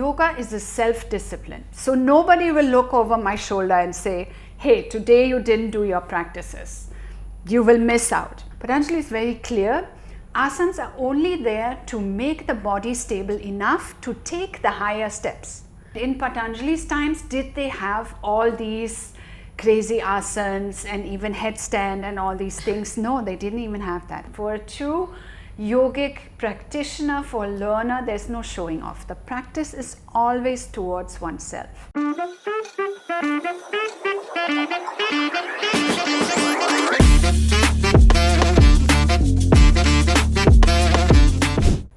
yoga is a self-discipline. So nobody will look over my shoulder and say, hey, today you didn't do your practices. You will miss out. Patanjali is very clear. Asans are only there to make the body stable enough to take the higher steps. In Patanjali's times, did they have all these crazy asanas and even headstand and all these things? No, they didn't even have that. For a true yogic practitioner, for a learner, there's no showing off. The practice is always towards oneself.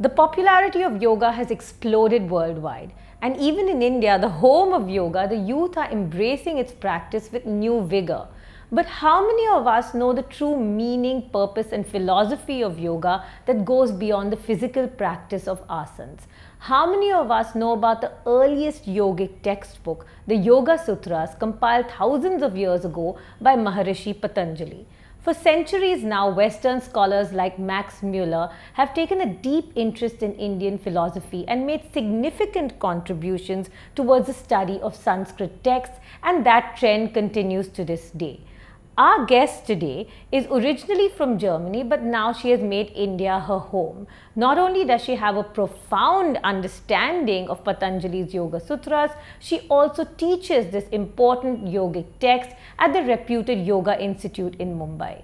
The popularity of yoga has exploded worldwide, and even in India, the home of yoga, the youth are embracing its practice with new vigor. But how many of us know the true meaning, purpose and philosophy of yoga that goes beyond the physical practice of asanas? How many of us know about the earliest yogic textbook, the Yoga Sutras, compiled thousands of years ago by Maharishi Patanjali? For centuries now, Western scholars like Max Muller have taken a deep interest in Indian philosophy and made significant contributions towards the study of Sanskrit texts, and that trend continues to this day. Our guest today is originally from Germany, but now she has made India her home. Not only does she have a profound understanding of Patanjali's Yoga Sutras, she also teaches this important yogic text at the reputed Yoga Institute in Mumbai.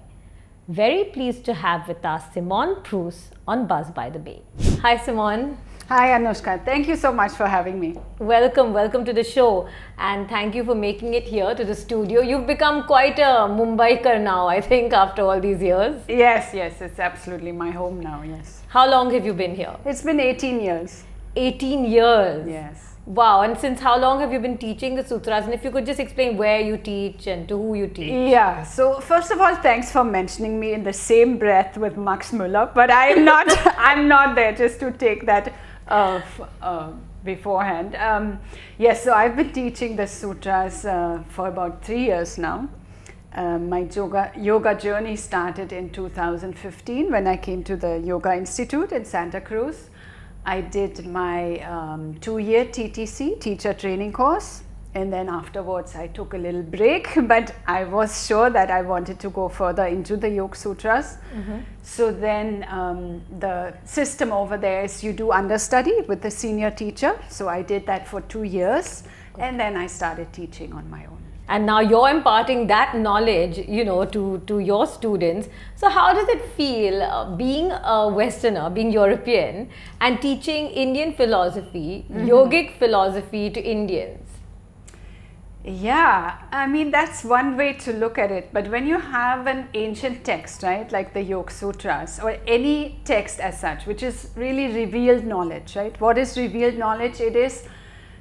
Very pleased to have with us Simone Preuss on Buzz by the Bay. Hi Simone. Hi Anushka, thank you so much for having me. Welcome to the show, and thank you for making it here to the studio. You've become quite a Mumbaikar now, I think, after all these years. Yes, it's absolutely my home now, yes. How long have you been here? It's been 18 years. 18 years? Yes. Wow, and since how long have you been teaching the sutras? And if you could just explain where you teach and to who you teach. Yeah, so first of all, thanks for mentioning me in the same breath with Max Muller, but I'm not there just to take that beforehand. Yes, so I've been teaching the sutras for about 3 years now. My yoga journey started in 2015 when I came to the Yoga Institute in Santa Cruz. I did my 2-year TTC, teacher training course, and then afterwards I took a little break, but I was sure that I wanted to go further into the Yoga Sutras. Mm-hmm. So then the system over there is you do understudy with the senior teacher. So I did that for 2 years, and then I started teaching on my own. And now you're imparting that knowledge, to your students. So how does it feel being a Westerner, being European, and teaching Indian philosophy, yogic philosophy to Indians? Yeah, I mean, that's one way to look at it. But when you have an ancient text, right, like the Yoga Sutras or any text as such, which is really revealed knowledge, right? What is revealed knowledge? It is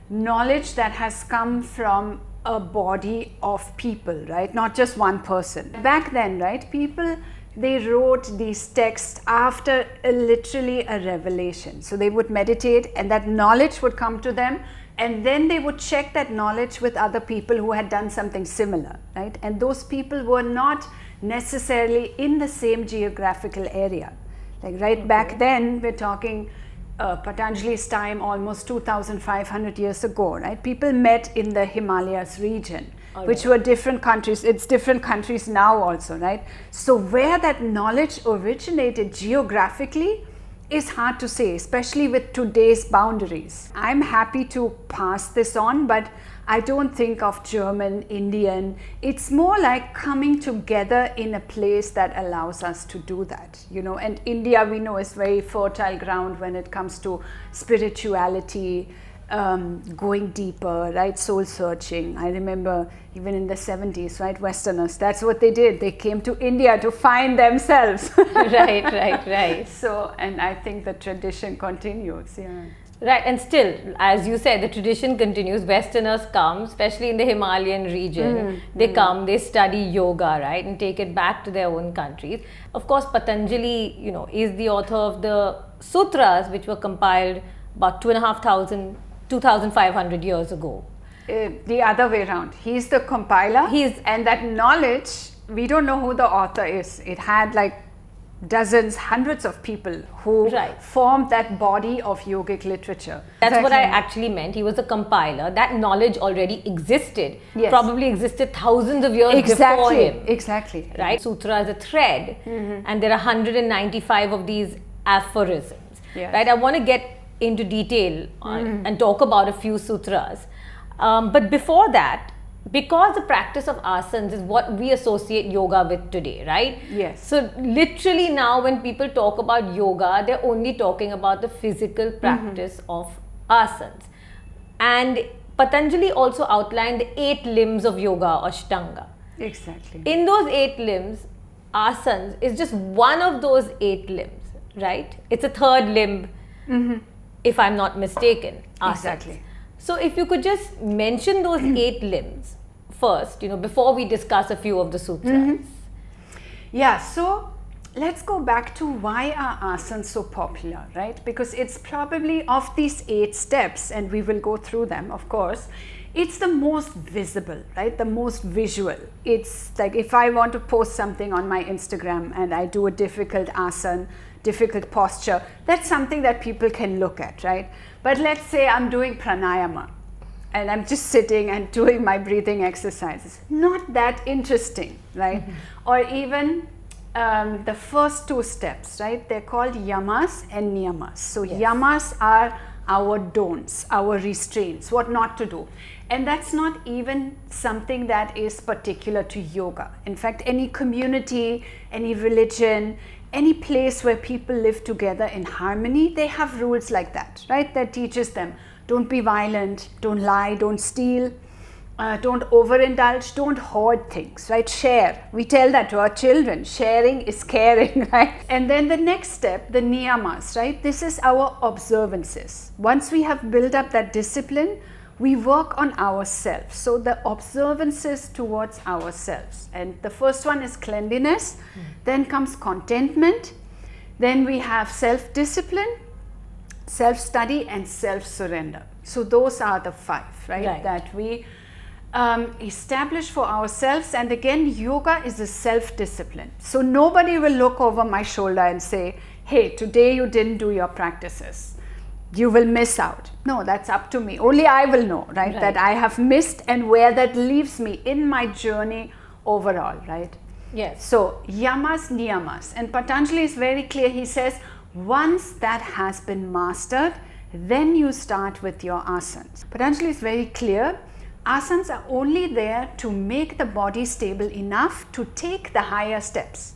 knowledge that has come from a body of people, right? Not just one person. Back then, right, people, they wrote these texts after literally a revelation. So they would meditate and that knowledge would come to them, and then they would check that knowledge with other people who had done something similar, right? And those people were not necessarily in the same geographical area. Like right back then, we're talking Patanjali's time, almost 2,500 years ago, right? People met in the Himalayas region, which were different countries. It's different countries now also, right? So where that knowledge originated geographically is hard to say, especially with today's boundaries. I'm happy to pass this on, but I don't think of German, Indian. It's more like coming together in a place that allows us to do that, and India, we know, is very fertile ground when it comes to spirituality, going deeper, right? Soul searching. I remember even in the 70s, right? Westerners, that's what they did. They came to India to find themselves. Right. So, and I think the tradition continues, yeah. Right, and still, as you said, the tradition continues. Westerners come, especially in the Himalayan region, they come, they study yoga, right, and take it back to their own countries. Of course, Patanjali, is the author of the sutras, which were compiled about 2,500 years ago. The other way around. He's the compiler, and that knowledge, we don't know who the author is. It had like dozens, hundreds of people who Right. formed that body of yogic literature. That's what I actually meant. He was a compiler. That knowledge already existed. Yes. Probably existed thousands of years before him. Exactly. Right? Sutra is a thread, and there are 195 of these aphorisms. Yes. Right? I want to get into detail and talk about a few sutras. But before that, because the practice of asans is what we associate yoga with today, right? Yes. So literally now when people talk about yoga, they're only talking about the physical practice of asans. And Patanjali also outlined the 8 limbs of yoga, Ashtanga. Exactly. In those 8 limbs, asans is just one of those 8 limbs, right? It's a third limb, if I'm not mistaken. Asans. Exactly. So if you could just mention those 8 limbs first, before we discuss a few of the sutras. Yeah, so let's go back to why are asans so popular, right? Because it's probably of these 8 steps, and we will go through them, of course, it's the most visible, right? The most visual. It's like if I want to post something on my Instagram and I do a difficult asana, difficult posture, that's something that people can look at, right? But let's say I'm doing pranayama and I'm just sitting and doing my breathing exercises. Not that interesting, right? Or even the first 2 steps, right? They're called yamas and niyamas. So yamas are our don'ts, our restraints, what not to do. And that's not even something that is particular to yoga. In fact, any community, any religion, any place where people live together in harmony, they have rules like that, right? That teaches them, don't be violent, don't lie, don't steal, don't overindulge, don't hoard things, right? Share. We tell that to our children. Sharing is caring, right? And then the next step, the niyamas, right? This is our observances. Once we have built up that discipline, we work on ourselves. So the observances towards ourselves. And the first one is cleanliness, then comes contentment, then we have self-discipline, self-study, and self-surrender. So those are the 5, right? That we establish for ourselves. And again, yoga is a self-discipline. So nobody will look over my shoulder and say, hey, today you didn't do your practices. You will miss out. No, that's up to me. Only I will know, right? That I have missed and where that leaves me in my journey overall, right? Yes. So, yamas, niyamas. And Patanjali is very clear. He says, once that has been mastered, then you start with your asans. Patanjali is very clear. Asans are only there to make the body stable enough to take the higher steps.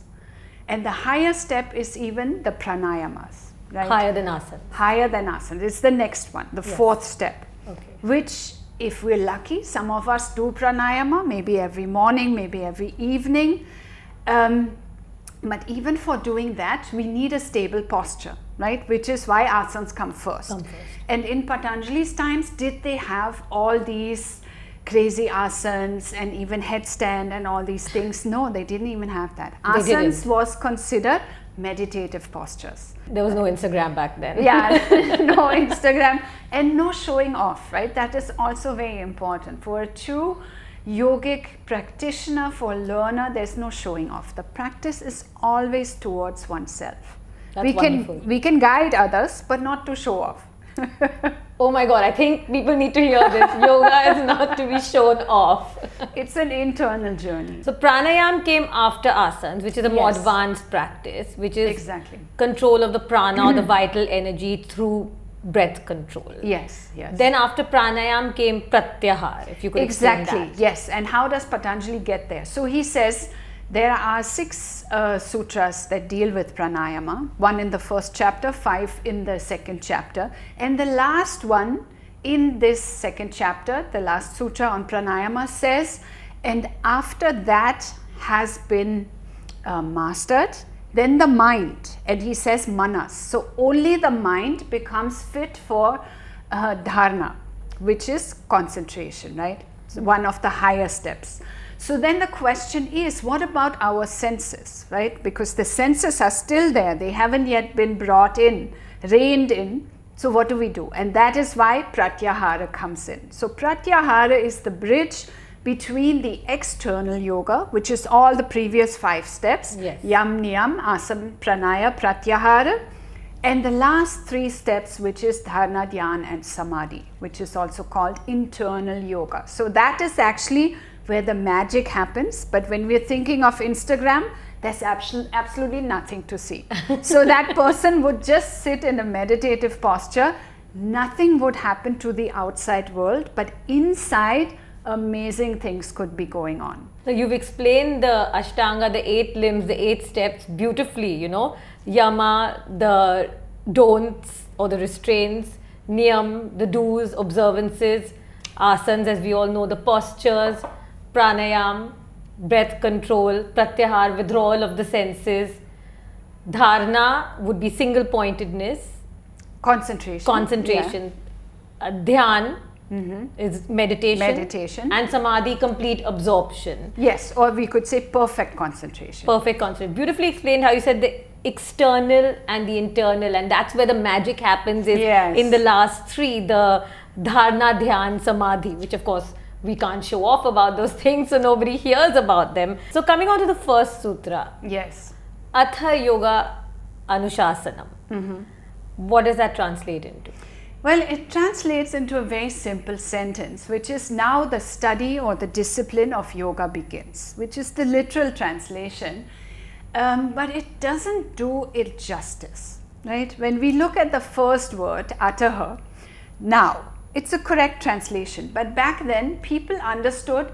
And the higher step is even the pranayamas. Right? Higher than asana. Higher than asana. It's the next one, the 4th step. Okay. Which, if we're lucky, some of us do pranayama, maybe every morning, maybe every evening. But even for doing that, we need a stable posture, right? Which is why asanas come first. And in Patanjali's times, did they have all these crazy asanas and even headstand and all these things? No, they didn't even have that. Asanas was considered meditative postures. There was no Instagram back then. Yeah, no Instagram and no showing off, right? That is also very important. For a true yogic practitioner, for a learner, there's no showing off. The practice is always towards oneself. That's wonderful. We can guide others, but not to show off. Oh my God, I think people need to hear this. Yoga is not to be shown off. It's an internal journey. So pranayam came after asans, which is a more advanced practice, which is control of the prana or the vital energy through breath control. Yes, yes. Then after pranayam came pratyahar, if you could explain that. Yes. And how does Patanjali get there? So he says there are 6 sutras that deal with pranayama, 1 in the 1st chapter, 5 in the 2nd chapter, and the last one in this 2nd chapter, the last sutra on pranayama says, and after that has been mastered, then the mind, and he says manas, so only the mind becomes fit for dharana, which is concentration, right? So one of the higher steps. So then the question is, what about our senses, right? Because the senses are still there. They haven't yet been brought in, reined in. So what do we do? And that is why pratyahara comes in. So pratyahara is the bridge between the external yoga, which is all the previous 5 steps, Yes. yam, niyam, asana, pranaya, pratyahara, and the last 3 steps, which is dharana, dhyana and samadhi, which is also called internal yoga. So that is actually where the magic happens. But when we're thinking of Instagram, there's absolutely nothing to see. So that person would just sit in a meditative posture. Nothing would happen to the outside world, but inside, amazing things could be going on. So you've explained the Ashtanga, the 8 limbs, the 8 steps beautifully, you know. Yama, the don'ts or the restraints. Niyam, the do's, observances. Asans, as we all know, the postures. Pranayam, breath control. Pratyahar, withdrawal of the senses. Dharana would be single pointedness. Concentration. Dhyan is Meditation. And samadhi, complete absorption. Yes, or we could say perfect concentration. Perfect concentration. Beautifully explained how you said the external and the internal, and that's where the magic happens is in the last 3, the dharana, dhyan, samadhi, which of course we can't show off about those things, so nobody hears about them. So coming on to the first sutra. Yes. Atha yoga anushasanam. What does that translate into? Well, it translates into a very simple sentence, which is now the study or the discipline of yoga begins, which is the literal translation. But it doesn't do it justice, right? When we look at the first word, ataha, now, it's a correct translation. But back then, people understood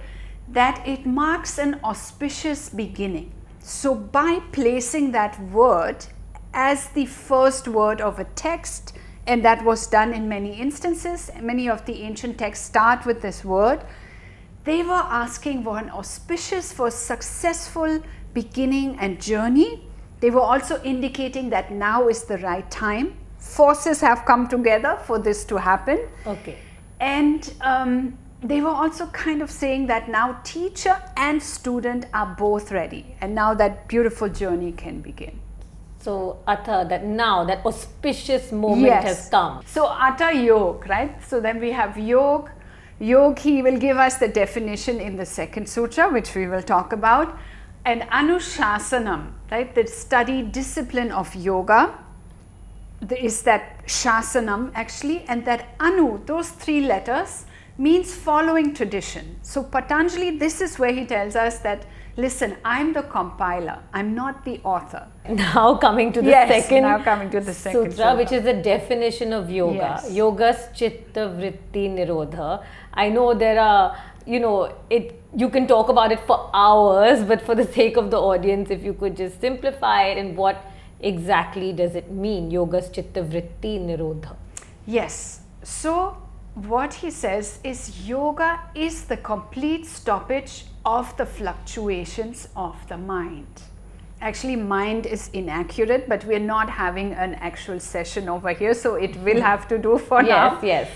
that it marks an auspicious beginning. So by placing that word as the first word of a text, and that was done in many instances, many of the ancient texts start with this word, they were asking for an auspicious, for successful beginning and journey. They were also indicating that now is the right time. Forces have come together for this to happen. Okay. And they were also kind of saying that now teacher and student are both ready. And now that beautiful journey can begin. So Atha, that now, that auspicious moment has come. So Atha Yog, right? So then we have Yog. Yog, he will give us the definition in the second sutra, which we will talk about. And Anushasanam, right? The study discipline of yoga. Is that shasanam actually, and that anu, those 3 letters, means following tradition. So Patanjali, this is where he tells us that, listen, I'm the compiler, I'm not the author. Now coming to the second sutra, which is the definition of yoga. Yes. Yoga's Chitta Vritti Nirodha. I know there are, you can talk about it for hours, but for the sake of the audience, if you could just simplify it, and what exactly does it mean, Yoga's Chitta Vritti Nirodha? Yes. So what he says is yoga is the complete stoppage of the fluctuations of the mind. Actually, mind is inaccurate, but we're not having an actual session over here, so it will have to do for now. Yes.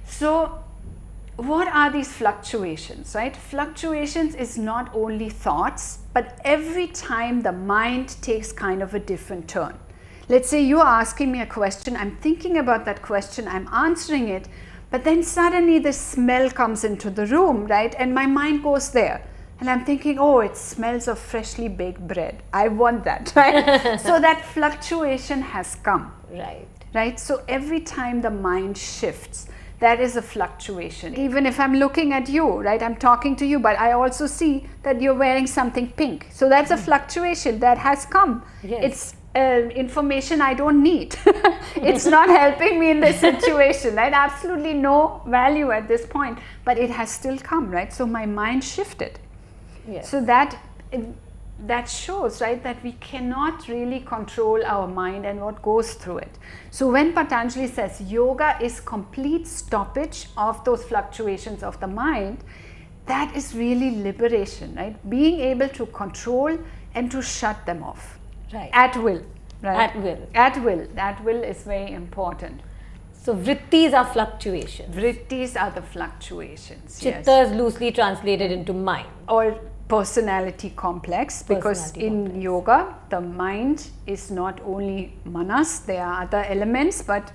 So what are these fluctuations, right? Fluctuations is not only thoughts, but every time the mind takes kind of a different turn. Let's say you are asking me a question, I'm thinking about that question, I'm answering it, but then suddenly the smell comes into the room, right? And my mind goes there. And I'm thinking, oh, it smells of freshly baked bread. I want that, right? So that fluctuation has come. Right? So every time the mind shifts, that is a fluctuation. Even if I'm looking at you, right, I'm talking to you, but I also see that you're wearing something pink. So that's a fluctuation that has come. It's information I don't need. It's not helping me in this situation, right? Absolutely no value at this point, but it has still come, right? So my mind shifted. So that shows, right, that we cannot really control our mind and what goes through it. So when Patanjali says yoga is complete stoppage of those fluctuations of the mind, that is really liberation, right? Being able to control and to shut them off. At will. Right? At will. That will is very important. So vrittis are fluctuations. Vrittis are the fluctuations. Chitta is loosely translated into mind. Or personality complex, because in yoga the mind is not only manas, there are other elements, but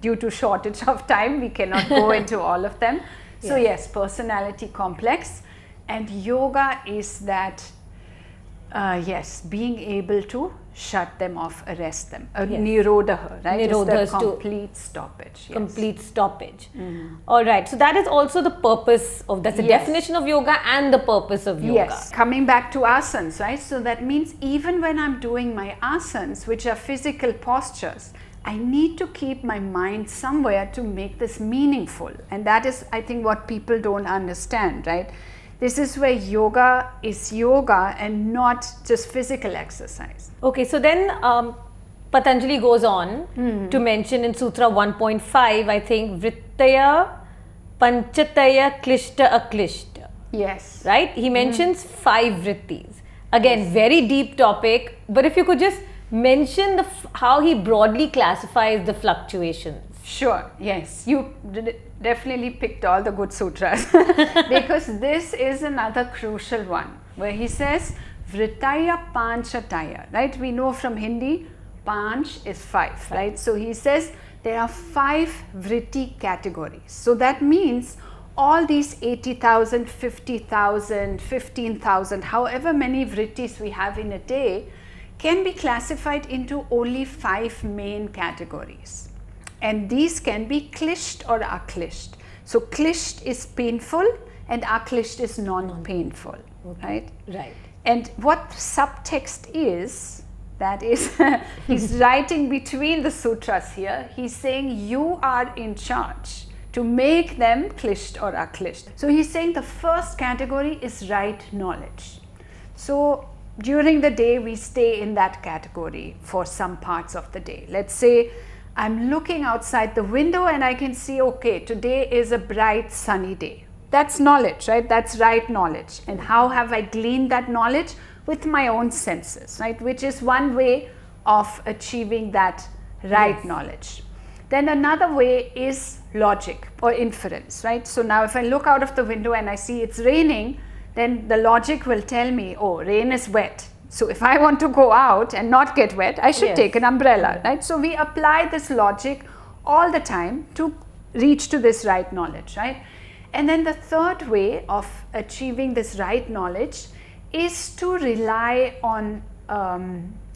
due to shortage of time we cannot go into all of them. So yes, personality complex, and yoga is that, being able to shut them off, arrest them. Nirodha, right? Nirodha is the complete stoppage. Yes. Complete stoppage. All right. So that is also the purpose of, that's the definition of yoga and the purpose of yoga. Yes. Coming back to asans, right? So that means even when I'm doing my asans, which are physical postures, I need to keep my mind somewhere to make this meaningful. And that is, I think, what people don't understand, right? This is where yoga is yoga and not just physical exercise. Okay, so then Patanjali goes on to mention in Sutra 1.5, I think, Vrittaya, Panchataya, Klishta, Aklishta. Yes. Right? He mentions 5 vrittis. Again, very deep topic, but if you could just mention how he broadly classifies the fluctuations. Sure, yes. You definitely picked all the good sutras because this is another crucial one where he says Vrittaya Panchataya, right? We know from Hindi, Panch is 5, right? So he says there are 5 vritti categories. So that means all these 80,000, 50,000, 15,000, however many vrittis we have in a day can be classified into only 5 main categories. And these can be klisht or aklisht. So klisht is painful and aklisht is non-painful, right? Right. And what subtext is, that is, he's writing between the sutras here, he's saying you are in charge to make them klisht or aklisht. So he's saying the first category is right knowledge. So during the day we stay in that category for some parts of the day. Let's say I'm looking outside the window and I can see, okay, today is a bright sunny day. That's knowledge, right? That's right knowledge. And how have I gleaned that knowledge? With my own senses, right? Which is one way of achieving that right knowledge. Then another way is logic or inference, right? So now if I look out of the window and I see it's raining, then the logic will tell me, oh, rain is wet. So if I want to go out and not get wet, I should take an umbrella, right? So we apply this logic all the time to reach to this right knowledge, right? And then the third way of achieving this right knowledge is to rely on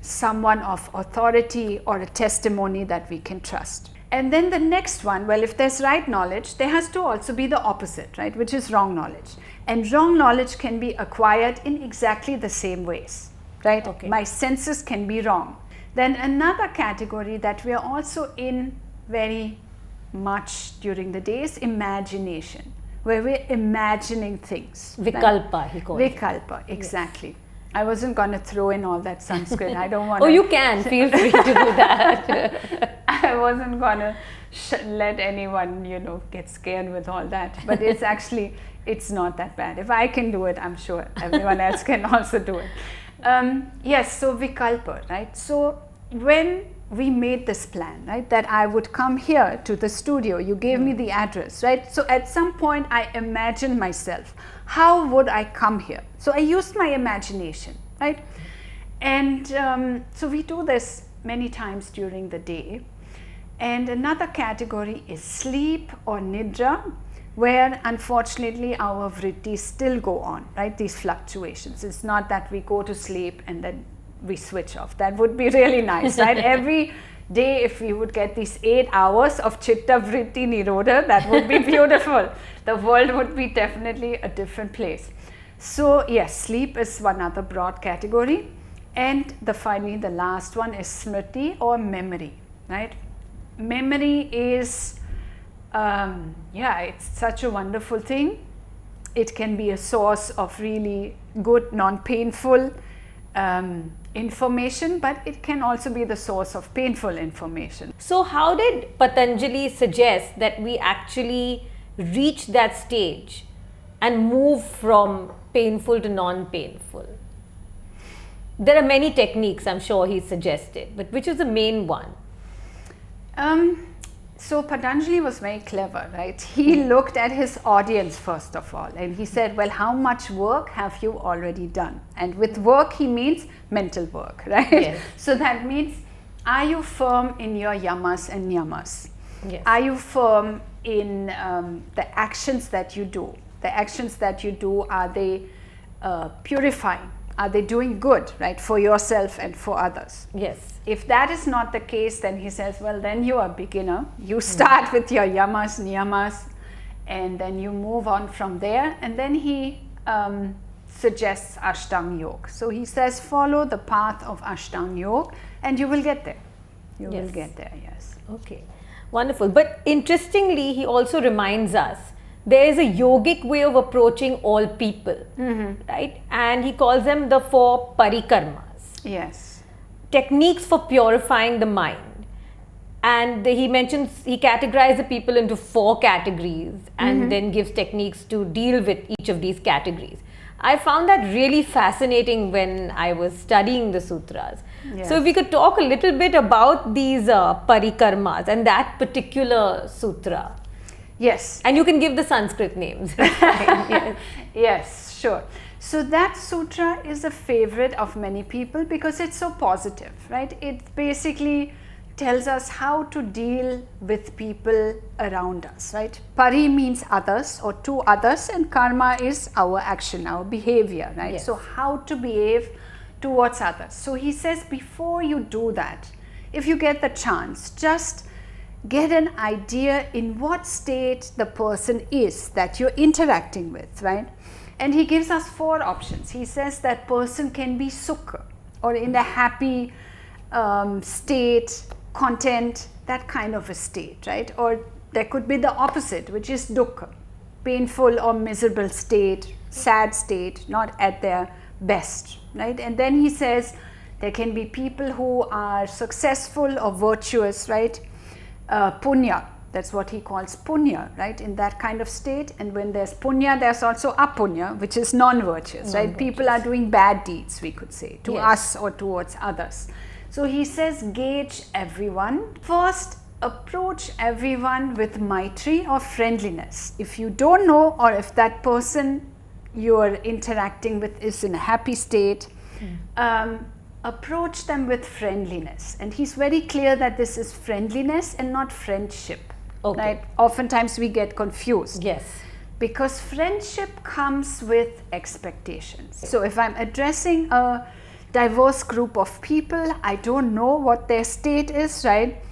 someone of authority or a testimony that we can trust. And then the next one, well, if there's right knowledge, there has to also be the opposite, right? Which is wrong knowledge. And wrong knowledge can be acquired in exactly the same ways, right? Okay. My senses can be wrong. Then another category that we are also in very much during the day is imagination, where we're imagining things. Vikalpa, he calls it. Vikalpa, exactly. Yes. I wasn't going to throw in all that Sanskrit. I don't want to. Oh, you can. Feel free to do that. I wasn't going to let anyone, get scared with all that. But it's actually, it's not that bad. If I can do it, I'm sure everyone else can also do it. Yes, so Vikalpa, right? So when we made this plan, right, that I would come here to the studio, you gave me the address, right? So at some point I imagined myself, how would I come here? So I used my imagination, right? And so we do this many times during the day. And another category is sleep or nidra, where unfortunately our vrittis still go on, right? These fluctuations. It's not that we go to sleep and then we switch off. That would be really nice, right? Every day if we would get these 8 hours of Chitta Vritti Nirodha, that would be beautiful. The world would be definitely a different place. So yes, sleep is one other broad category. And finally the last one is smriti or memory, right? Memory is, it's such a wonderful thing. It can be a source of really good, non-painful information, but it can also be the source of painful information. So how did Patanjali suggest that we actually reach that stage and move from painful to non-painful? There are many techniques, I'm sure he suggested, but which is the main one? So Patanjali was very clever, right? He looked at his audience first of all, and he said, well, how much work have you already done? And with work, he means mental work, right? Yes. So that means, are you firm in your yamas and niyamas? Yes. Are you firm in the actions that you do? The actions that you do, are they purifying? Are they doing good, right, for yourself and for others? Yes. If that is not the case, then he says, well, then you are a beginner. You start with your yamas, niyamas, and then you move on from there. And then he suggests Ashtanga Yoga. So he says, follow the path of Ashtanga Yoga and you will get there. You will get there, yes. Okay, wonderful. But interestingly, he also reminds us there is a yogic way of approaching all people, right? And he calls them the 4 parikarmas. Yes. Techniques for purifying the mind. And he categorizes the people into 4 categories and then gives techniques to deal with each of these categories. I found that really fascinating when I was studying the sutras. Yes. So if we could talk a little bit about these parikarmas and that particular sutra. Yes. And you can give the Sanskrit names. Yes. Yes, sure. So that sutra is a favorite of many people because it's so positive, right? It basically tells us how to deal with people around us, right? Pari means others or to others, and karma is our action, our behavior, right? Yes. So how to behave towards others. So he says, before you do that, if you get the chance, just get an idea in what state the person is that you're interacting with, right? And he gives us 4 options. He says that person can be sukha, or in a happy state, content, that kind of a state, right? Or there could be the opposite, which is dukkha, painful or miserable state, sad state, not at their best, right? And then he says there can be people who are successful or virtuous, right? Punya, that's what he calls punya, right? In that kind of state. And when there's punya, there's also apunya, which is non-virtuous, right? People are doing bad deeds, we could say, to us or towards others. So he says, gauge everyone. First, approach everyone with maitri or friendliness. If you don't know, or if that person you're interacting with is in a happy state, approach them with friendliness. And he's very clear that this is friendliness and not friendship. Okay. Right? Oftentimes we get confused. Yes. Because friendship comes with expectations. So if I'm addressing a diverse group of people, I don't know what their state is, right?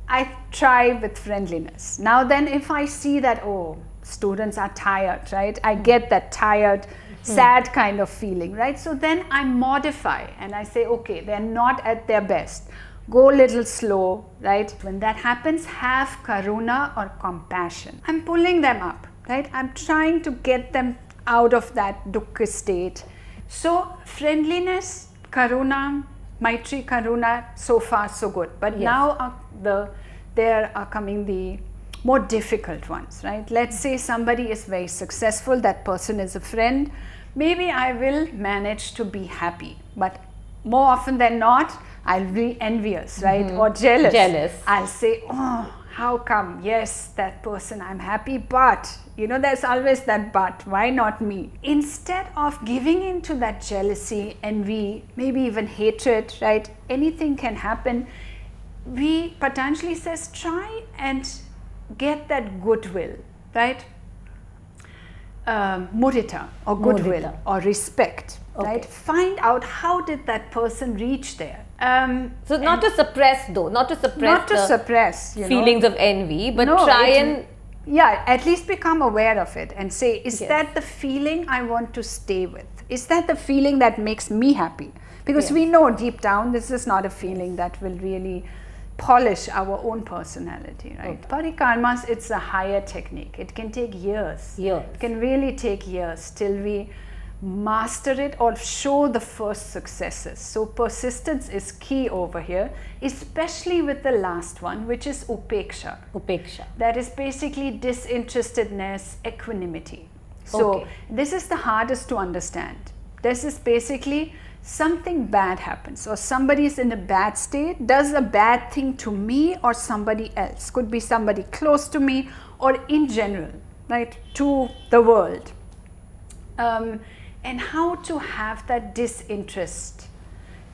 I try with friendliness. Now then, if I see that, oh, students are tired, right? I get that tired, sad kind of feeling, right? So then I modify and I say, okay, they're not at their best. Go a little slow, right? When that happens, have karuna or compassion. I'm pulling them up, right? I'm trying to get them out of that dukkha state. So friendliness, karuna, maitri, karuna, so far so good. But now there are coming the more difficult ones, right? Let's say somebody is very successful, that person is a friend. Maybe I will manage to be happy, but more often than not, I'll be envious, right? Or jealous. I'll say, oh, how come? Yes, that person, I'm happy, but, there's always that but. Why not me? Instead of giving into that jealousy, envy, maybe even hatred, right? Anything can happen. Patanjali says, try and get that goodwill, right? Mudita or goodwill or respect, right? Find out how did that person reach there. So not to suppress though, not to suppress feelings of envy, but at least become aware of it and say, is that the feeling I want to stay with? Is that the feeling that makes me happy? Because we know deep down this is not a feeling that will really polish our own personality, right? Parikarmas, it's a higher technique. It can take years. It can really take years till we master it or show the first successes. So persistence is key over here, especially with the last one, which is upeksha. That is basically disinterestedness, equanimity. So this is the hardest to understand. This is basically something bad happens or somebody is in a bad state, does a bad thing to me or somebody else. Could be somebody close to me or in general, right, to the world. And how to have that disinterest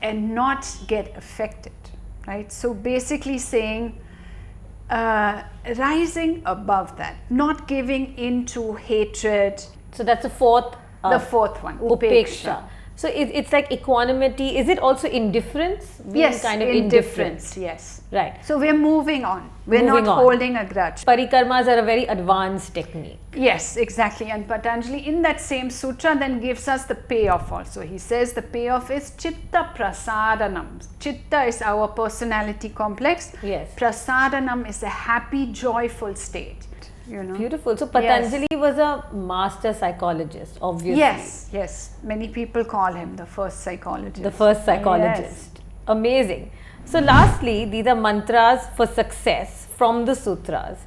and not get affected, right? So basically saying, rising above that, not giving in to hatred. So that's the fourth. The fourth one, Upeksha. So it's like equanimity. Is it also indifference? Being Yes, kind of indifference, yes. Right. So we're moving on. We're Moving not on. holding a grudge. Parikarmas are a very advanced technique. Yes, exactly. And Patanjali in that same sutra then gives us the payoff also. He says the payoff is Chitta Prasadanam. Chitta is our personality complex. Yes. Prasadanam is a happy, joyful state. You know. Beautiful. So Patanjali was a master psychologist, obviously. Yes, yes. Many people call him the first psychologist. The first psychologist. Amazing. So lastly, these are mantras for success from the sutras.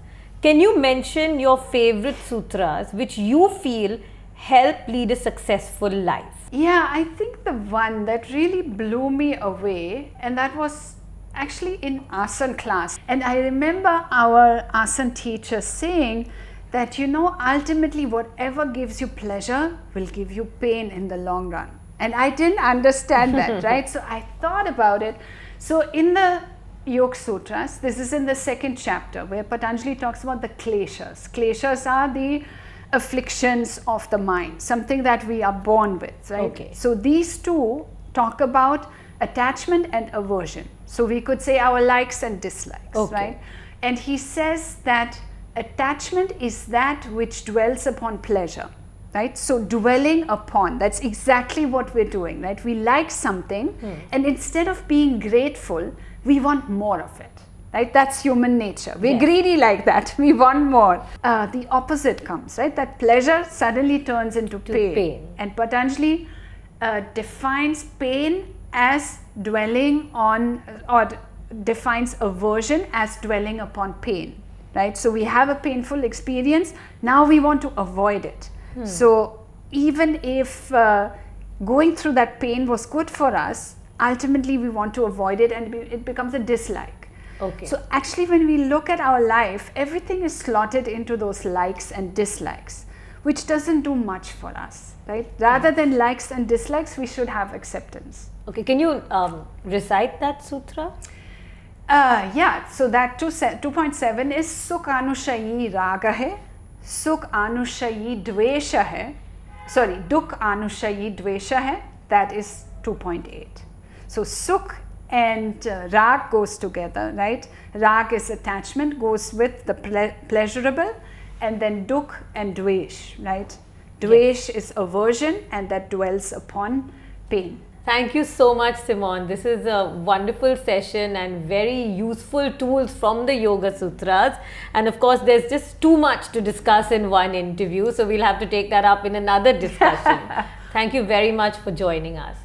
Can you mention your favorite sutras which you feel help lead a successful life? Yeah, I think the one that really blew me away, and that was actually in Asan class. And I remember our Asan teacher saying that, ultimately whatever gives you pleasure will give you pain in the long run. And I didn't understand that, right? So I thought about it. So in the Yoga Sutras, this is in the second chapter where Patanjali talks about the kleshas. Kleshas are the afflictions of the mind, something that we are born with, right? Okay. So these two talk about attachment and aversion. So we could say our likes and dislikes, Okay. right? And he says that attachment is that which dwells upon pleasure, right? So dwelling upon, that's exactly what we're doing, right? We like something and instead of being grateful, we want more of it, right? That's human nature. We're Yes. greedy like that. We want more. The opposite comes, right? That pleasure suddenly turns into pain. And Patanjali defines pain as dwelling on, or defines aversion as dwelling upon pain, right? So we have a painful experience, now we want to avoid it. So even if going through that pain was good for us, ultimately we want to avoid it and it becomes a dislike. Okay. So actually when we look at our life, everything is slotted into those likes and dislikes, which doesn't do much for us, right? Rather than likes and dislikes, we should have acceptance. Okay, can you recite that sutra? Yeah, so that 2.7 is Sukh Anushayi Raga hai, Sukh Anushayi Dvesha hai, sorry, Dukh Anushayi Dvesha hai, that is 2.8. So Sukh and Rag goes together, right? Rag is attachment, goes with the pleasurable, and then Dukh and Dvesh, right? Dvesh is aversion and that dwells upon pain. Thank you so much, Simone. This is a wonderful session and very useful tools from the Yoga Sutras. And of course, there's just too much to discuss in one interview. So we'll have to take that up in another discussion. Thank you very much for joining us.